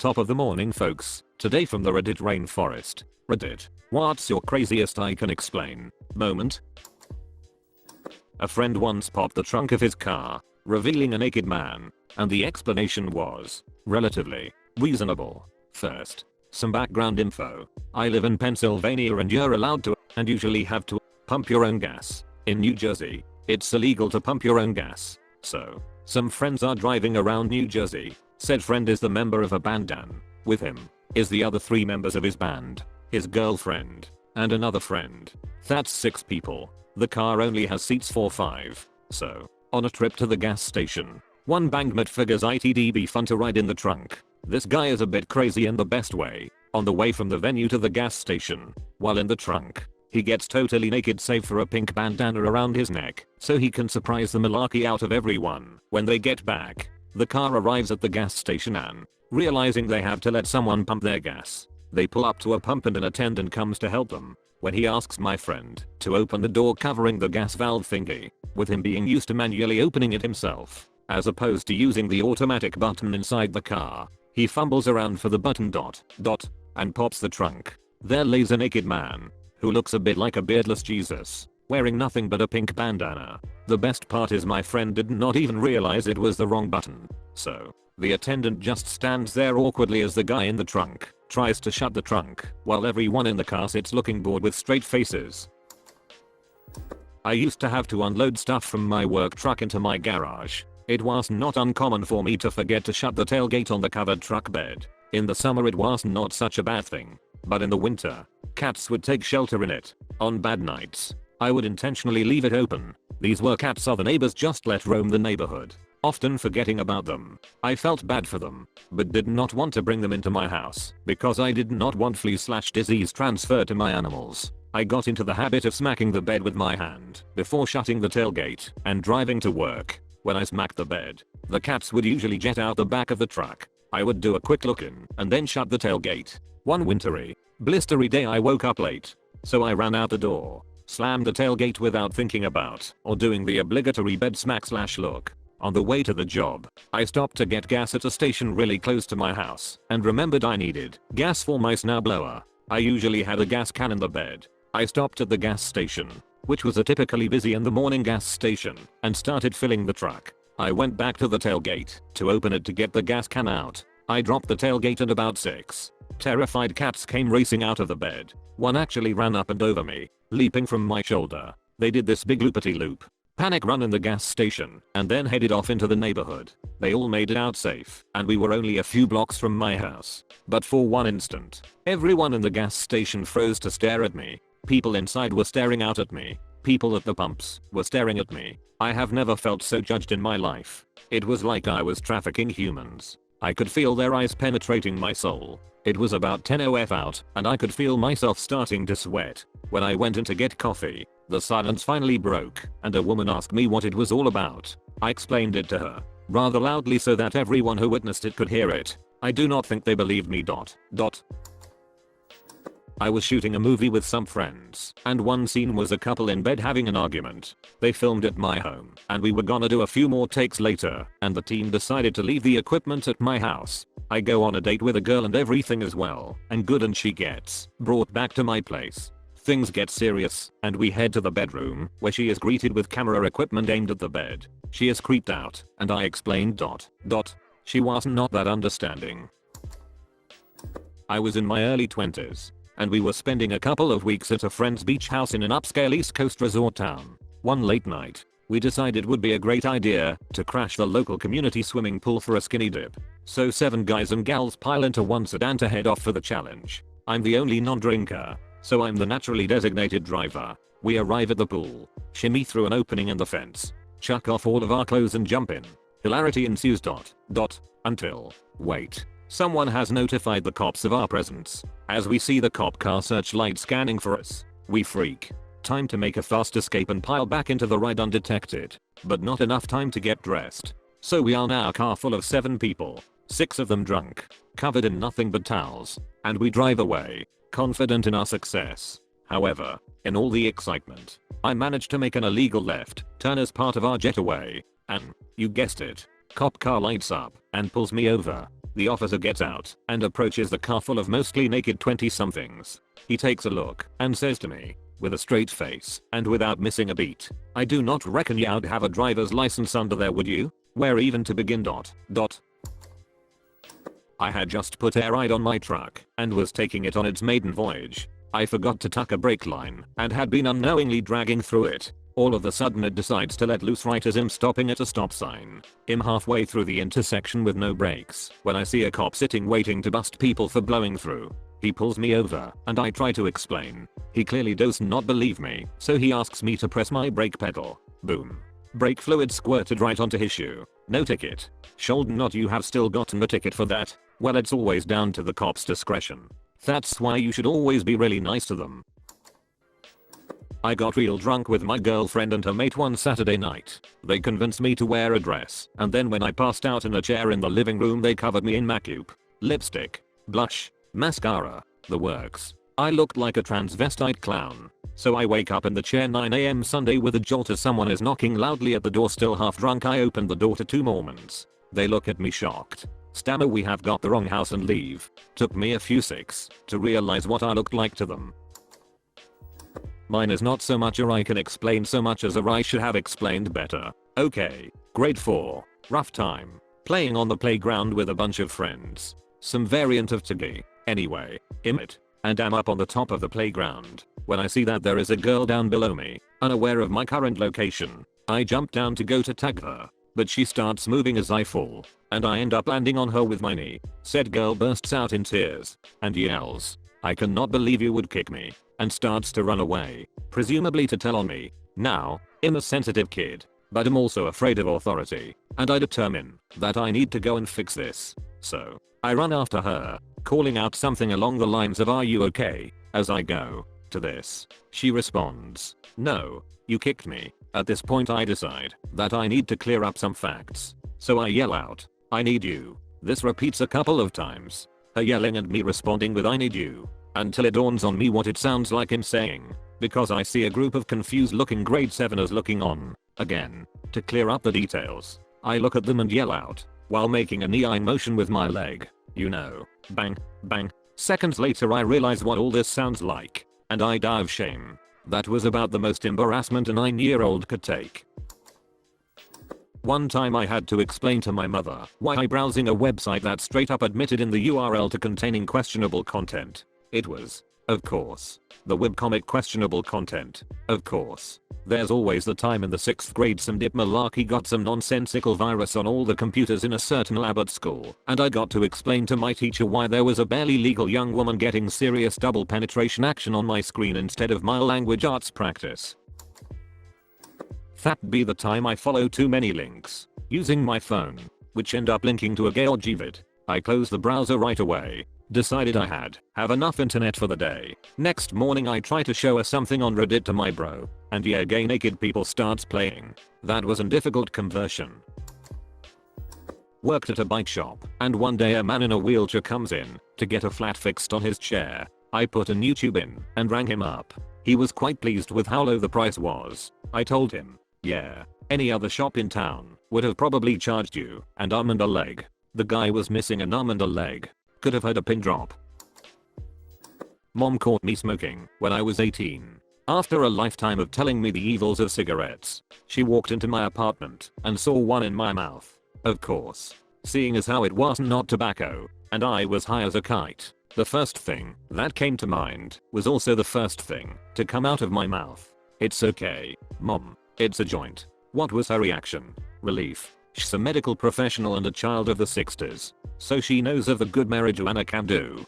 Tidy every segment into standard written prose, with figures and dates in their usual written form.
Top of the morning folks, today from the Reddit Rainforest. Reddit, what's your craziest I can explain moment? A friend once popped the trunk of his car, revealing a naked man, and the explanation was relatively reasonable. First, some background info. I live in Pennsylvania and you're allowed to, and usually have to, pump your own gas. In New Jersey, it's illegal to pump your own gas. So, some friends are driving around New Jersey. Said friend is the member of a band and, with him, is the other 3 members of his band, his girlfriend, and another friend. That's 6 people. The car only has seats for 5. So, on a trip to the gas station, one bandmate figures it'd be fun to ride in the trunk. This guy is a bit crazy in the best way. On the way from the venue to the gas station, while in the trunk, he gets totally naked save for a pink bandana around his neck, so he can surprise the malarkey out of everyone. When they get back, the car arrives at the gas station and, realizing they have to let someone pump their gas, they pull up to a pump and an attendant comes to help them. When he asks my friend to open the door covering the gas valve thingy, with him being used to manually opening it himself, as opposed to using the automatic button inside the car, he fumbles around for the button ... and pops the trunk. There lays a naked man, who looks a bit like a beardless Jesus, wearing nothing but a pink bandana. The best part is my friend did not even realize it was the wrong button. So, the attendant just stands there awkwardly as the guy in the trunk tries to shut the trunk, while everyone in the car sits looking bored with straight faces. I used to have to unload stuff from my work truck into my garage. It was not uncommon for me to forget to shut the tailgate on the covered truck bed. In the summer it was not such a bad thing, but in the winter, cats would take shelter in it. On bad nights, I would intentionally leave it open. These were cats other neighbors just let roam the neighborhood, often forgetting about them. I felt bad for them, but did not want to bring them into my house because I did not want flea/disease transfer to my animals. I got into the habit of smacking the bed with my hand before shutting the tailgate and driving to work. When I smacked the bed, the cats would usually jet out the back of the truck. I would do a quick look in and then shut the tailgate. One wintry, blistery day I woke up late, so I ran out the door, slammed the tailgate without thinking about or doing the obligatory bed smack/look. On the way to the job, I stopped to get gas at a station really close to my house and remembered I needed gas for my snowblower. I usually had a gas can in the bed. I stopped at the gas station, which was a typically busy in the morning gas station, and started filling the truck. I went back to the tailgate to open it to get the gas can out. I dropped the tailgate and about 6 terrified cats came racing out of the bed. One actually ran up and over me, leaping from my shoulder. They did this big loopity-loop, panic run in the gas station, and then headed off into the neighborhood. They all made it out safe, and we were only a few blocks from my house. But for one instant, everyone in the gas station froze to stare at me. People inside were staring out at me. People at the pumps were staring at me. I have never felt so judged in my life. It was like I was trafficking humans. I could feel their eyes penetrating my soul. It was about 10 OF out, and I could feel myself starting to sweat. When I went in to get coffee, the silence finally broke, and a woman asked me what it was all about. I explained it to her, rather loudly so that everyone who witnessed it could hear it. I do not think they believed me. I was shooting a movie with some friends, and one scene was a couple in bed having an argument. They filmed at my home, and we were gonna do a few more takes later, and the team decided to leave the equipment at my house. I go on a date with a girl and everything is well and good, and she gets brought back to my place. Things get serious, and we head to the bedroom, where she is greeted with camera equipment aimed at the bed. She is creeped out, and I explained ... She was not that understanding. I was in my early 20s. And we were spending a couple of weeks at a friend's beach house in an upscale East Coast resort town. One late night, we decided would be a great idea to crash the local community swimming pool for a skinny dip. So 7 guys and gals pile into one sedan to head off for the challenge. I'm the only non-drinker, so I'm the naturally designated driver. We arrive at the pool, shimmy through an opening in the fence, chuck off all of our clothes and jump in. Hilarity ensues ... until, wait. Someone has notified the cops of our presence. As we see the cop car searchlight scanning for us, we freak. Time to make a fast escape and pile back into the ride undetected. But not enough time to get dressed. So we are now a car full of 7 people, 6 of them drunk, covered in nothing but towels, and we drive away, confident in our success. However, in all the excitement, I managed to make an illegal left turn as part of our getaway, and, you guessed it, cop car lights up and pulls me over. The officer gets out and approaches the car full of mostly naked 20-somethings. He takes a look and says to me, with a straight face and without missing a beat, "I do not reckon you'd have a driver's license under there, would you? Where even to begin? I had just put air ride on my truck and was taking it on its maiden voyage. I forgot to tuck a brake line and had been unknowingly dragging through it. All of a sudden it decides to let loose right as I'm stopping at a stop sign. I'm halfway through the intersection with no brakes when I see a cop sitting waiting to bust people for blowing through. He pulls me over and I try to explain. He clearly does not believe me, so he asks me to press my brake pedal. Boom. Brake fluid squirted right onto his shoe. No ticket. Should not you have still gotten a ticket for that? Well, it's always down to the cop's discretion. That's why you should always be really nice to them. I got real drunk with my girlfriend and her mate one Saturday night. They convinced me to wear a dress, and then when I passed out in a chair in the living room they covered me in makeup, lipstick, blush, mascara, the works. I looked like a transvestite clown. So I wake up in the chair 9 AM Sunday with a jolt as someone is knocking loudly at the door. Still half drunk, I opened the door to two Mormons. They look at me shocked. Stammer, "We have got the wrong house," and leave. Took me a few secs to realize what I looked like to them. Mine is not so much a I can explain so much as a I should have explained better. Okay, grade 4, rough time. Playing on the playground with a bunch of friends. Some variant of Tagi. Anyway, it. And I'm up on the top of the playground when I see that there is a girl down below me, unaware of my current location. I jump down to go to tag her, but she starts moving as I fall, and I end up landing on her with my knee. Said girl bursts out in tears and yells, "I cannot believe you would kick me," and starts to run away, presumably to tell on me. Now, I'm a sensitive kid, but I'm also afraid of authority, and I determine that I need to go and fix this. So, I run after her, calling out something along the lines of, "Are you okay?" As I go. To this, she responds, "No, you kicked me." At this point I decide that I need to clear up some facts. So I yell out, "I need you." This repeats a couple of times. Her yelling and me responding with, "I need you," until it dawns on me what it sounds like I'm saying, because I see a group of confused looking grade 7ers looking on. Again, to clear up the details, I look at them and yell out, while making a knee-eye motion with my leg. You know, bang, bang. Seconds later I realize what all this sounds like, and I die of shame. That was about the most embarrassment a 9-year-old could take. One time I had to explain to my mother why I browsing a website that straight up admitted in the URL to containing questionable content. It was, of course, the webcomic questionable content. Of course. There's always the time in the 6th grade some dip malarkey got some nonsensical virus on all the computers in a certain lab at school, and I got to explain to my teacher why there was a barely legal young woman getting serious double penetration action on my screen instead of my language arts practice. That be the time I follow too many links using my phone, which end up linking to a gay orgy vid. I closed the browser right away. Decided I have enough internet for the day. Next morning I try to show her something on Reddit to my bro, and yeah, gay naked people starts playing. That was a difficult conversion. Worked at a bike shop, and one day a man in a wheelchair comes in to get a flat fixed on his chair. I put a new tube in and rang him up. He was quite pleased with how low the price was. I told him, yeah, any other shop in town would have probably charged you an arm and a leg. The guy was missing an arm and a leg. Could have had a pin drop. Mom caught me smoking when I was 18. After a lifetime of telling me the evils of cigarettes, she walked into my apartment and saw one in my mouth. Of course, seeing as how it was not tobacco, and I was high as a kite, the first thing that came to mind was also the first thing to come out of my mouth. "It's okay, Mom, it's a joint." What was her reaction? Relief. She's a medical professional and a child of the 60s, so she knows of the good marijuana can do.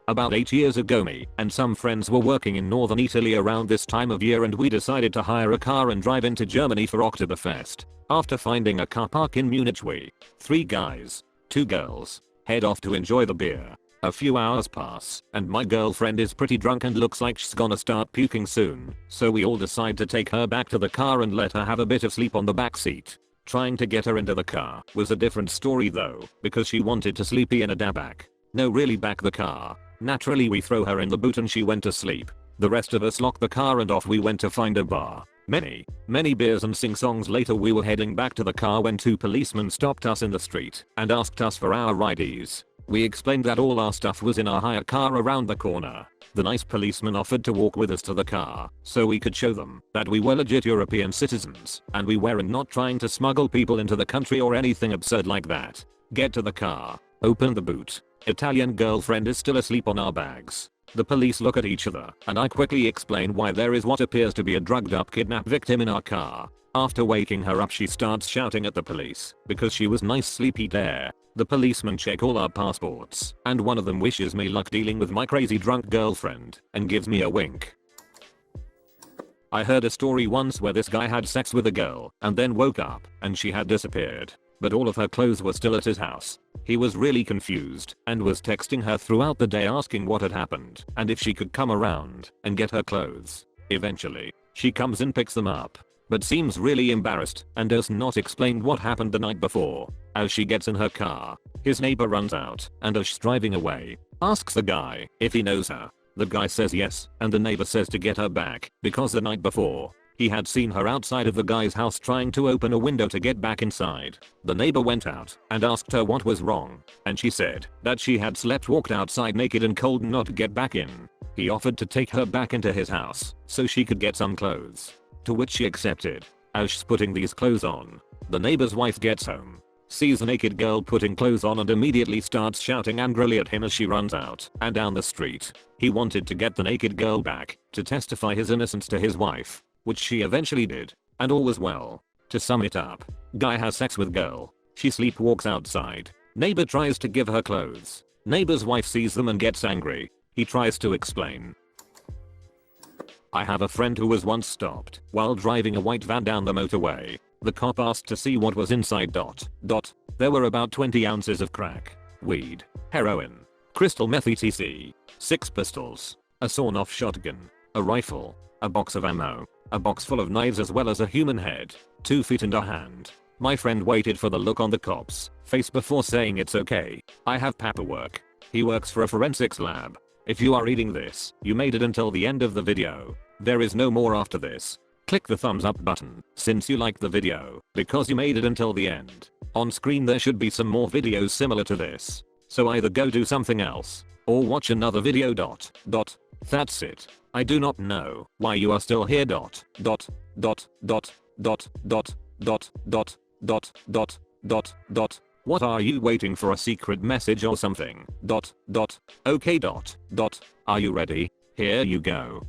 About 8 years ago, me and some friends were working in northern Italy around this time of year, and we decided to hire a car and drive into Germany for Oktoberfest. After finding a car park in Munich, we, 3 guys, 2 girls, head off to enjoy the beer. A few hours pass, and my girlfriend is pretty drunk and looks like she's gonna start puking soon, so we all decide to take her back to the car and let her have a bit of sleep on the back seat. Trying to get her into the car was a different story though, because she wanted to sleepy in a daback. No, really back the car. Naturally we throw her in the boot and she went to sleep. The rest of us locked the car and off we went to find a bar. Many beers and sing-songs later we were heading back to the car when two policemen stopped us in the street and asked us for our IDs. We explained that all our stuff was in our hire car around the corner. The nice policeman offered to walk with us to the car so we could show them that we were legit European citizens and we weren't not trying to smuggle people into the country or anything absurd like that. Get to the car, open the boot. Italian girlfriend is still asleep on our bags. The police look at each other and I quickly explain why there is what appears to be a drugged up kidnapped victim in our car. After waking her up she starts shouting at the police because she was nice sleepy there. The policemen check all our passports and one of them wishes me luck dealing with my crazy drunk girlfriend and gives me a wink. I heard a story once where this guy had sex with a girl and then woke up and she had disappeared, but all of her clothes were still at his house. He was really confused and was texting her throughout the day asking what had happened and if she could come around and get her clothes. Eventually, she comes and picks them up, but seems really embarrassed and does not explain what happened the night before. As she gets in her car, his neighbor runs out and as she's driving away, asks the guy if he knows her. The guy says yes and the neighbor says to get her back because the night before, he had seen her outside of the guy's house trying to open a window to get back inside. The neighbor went out and asked her what was wrong and she said that she had walked outside naked and cold and not get back in. He offered to take her back into his house so she could get some clothes, to which she accepted. As she's putting these clothes on, the neighbor's wife gets home, sees a naked girl putting clothes on and immediately starts shouting angrily at him as she runs out and down the street. He wanted to get the naked girl back to testify his innocence to his wife, which she eventually did, and all was well. To sum it up, guy has sex with girl, she sleepwalks outside, neighbor tries to give her clothes, neighbor's wife sees them and gets angry, he tries to explain. I have a friend who was once stopped while driving a white van down the motorway. The cop asked to see what was inside. There were about 20 ounces of crack, weed, heroin, crystal meth etc, 6 pistols, a sawn-off shotgun, a rifle, a box of ammo, a box full of knives as well as a human head, 2 feet and a hand. My friend waited for the look on the cop's face before saying it's okay, I have paperwork. He works for a forensics lab. If you are reading this, you made it until the end of the video. There is no more after this. Click the thumbs up button since you liked the video because you made it until the end. On screen there should be some more videos similar to this. So either go do something else or watch another video. That's it. I do not know why you are still here. What are you waiting for, a secret message or something? Okay. Are you ready? Here you go.